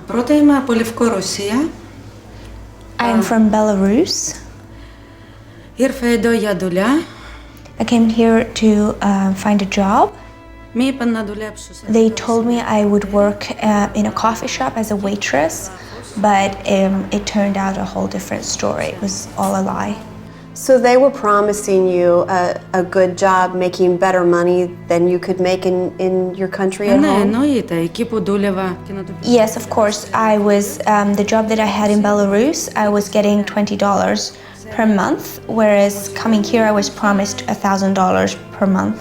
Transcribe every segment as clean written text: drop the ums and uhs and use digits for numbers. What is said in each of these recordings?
Πρώτα είμαι από Λευκορωσία. I'm from Belarus. Ήρθα εδώ για δουλειά. I came here to find a job. Μη είπαν να δουλέψω σε They told me I would work in a coffee shop as a waitress, but it turned out a whole different story. It was all a lie. So they were promising you a good job, making better money than you could make in your country at Ναι, home? εννοείται. Εκεί που δούλευα και να το Yes, of course. I was the job that I had in Belarus. I was getting $20 per month, whereas coming here, I was promised $1,000 per month.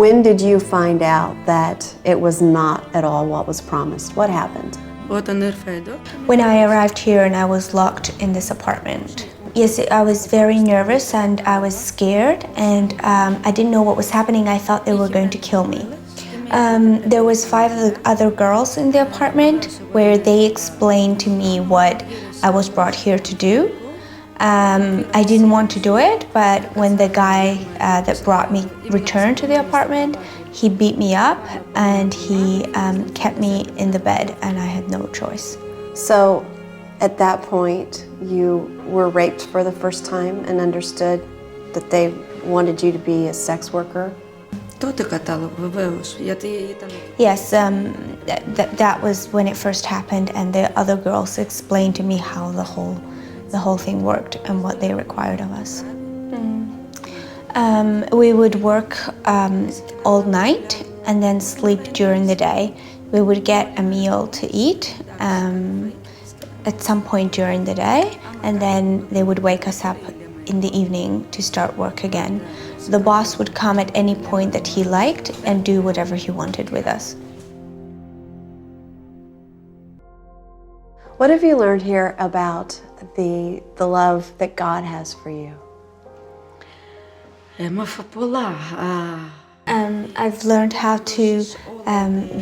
When did you find out that it was not at all what was promised? What happened? Όταν ήρθα εδώ, When I arrived here and I was locked in this apartment. Yes, I was very nervous and I was scared, and I didn't know what was happening. I thought they were going to kill me. There was 5 other girls in the apartment where they explained to me what I was brought here to do. I didn't want to do it, but when the guy that brought me returned to the apartment, he beat me up and he kept me in the bed, and I had no choice. So at that point, you were raped for the first time and understood that they wanted you to be a sex worker? τότε κατάλαβα βεβαίως, γιατί ήταν... Yes, that was when it first happened, and the other girls explained to me how the whole thing worked and what they required of us. We would work all night and then sleep during the day. We would get a meal to eat at some point during the day, and then they would wake us up in the evening to start work again. The boss would come at any point that he liked and do whatever he wanted with us. What have you learned here about the love that God has for you? Έμαθα πολλά. I've learned how to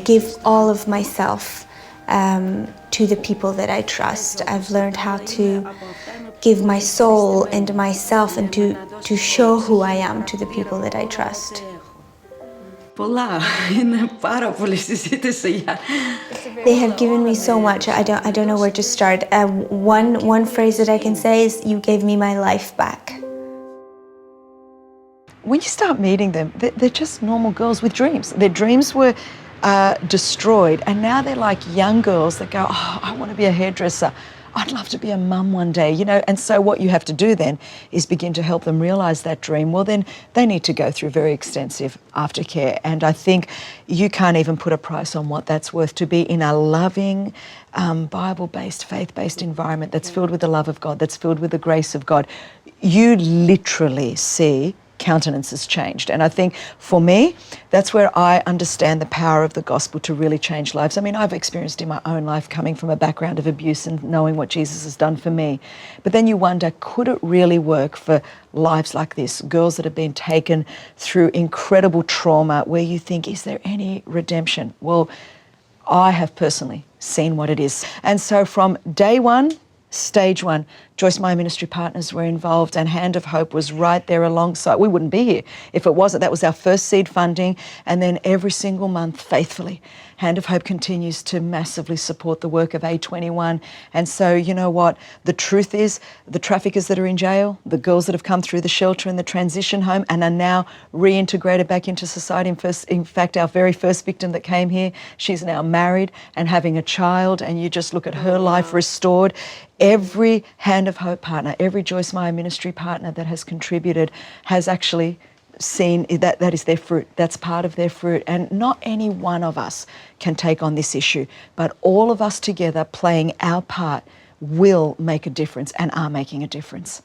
give all of myself to the people that I trust. I've learned how to give my soul and myself and to show who I am to the people that I trust. Πολλά. Είναι πάρα πολύ συζήτηση για... They have given me so much. I don't know where to start. One phrase that I can say is, "You gave me my life back." When you start meeting them, they're just normal girls with dreams. Their dreams were destroyed, and now they're like young girls that go, "Oh, I want to be a hairdresser. I'd love to be a mum one day," you know. And so what you have to do then is begin to help them realise that dream. Well, then they need to go through very extensive aftercare. And I think you can't even put a price on what that's worth, to be in a loving, Bible-based, faith-based environment that's filled with the love of God, that's filled with the grace of God. You literally see countenances changed. And I think for me, that's where I understand the power of the gospel to really change lives. I mean, I've experienced in my own life coming from a background of abuse and knowing what Jesus has done for me. But then you wonder, could it really work for lives like this? Girls that have been taken through incredible trauma where you think, is there any redemption? Well, I have personally seen what it is. And so from day one, Stage 1, Joyce Meyer Ministry partners were involved, and Hand of Hope was right there alongside. We wouldn't be here if it wasn't. That was our first seed funding, and then every single month, faithfully, Hand of Hope continues to massively support the work of A21. And so, you know what? The truth is, the traffickers that are in jail, the girls that have come through the shelter and the transition home and are now reintegrated back into society. In fact, our very first victim that came here, she's now married and having a child, and you just look at her life restored. Every Hand of Hope partner, every Joyce Meyer Ministry partner that has contributed has actually seen that is their fruit. That's part of their fruit. And not any one of us can take on this issue, but all of us together playing our part will make a difference and are making a difference.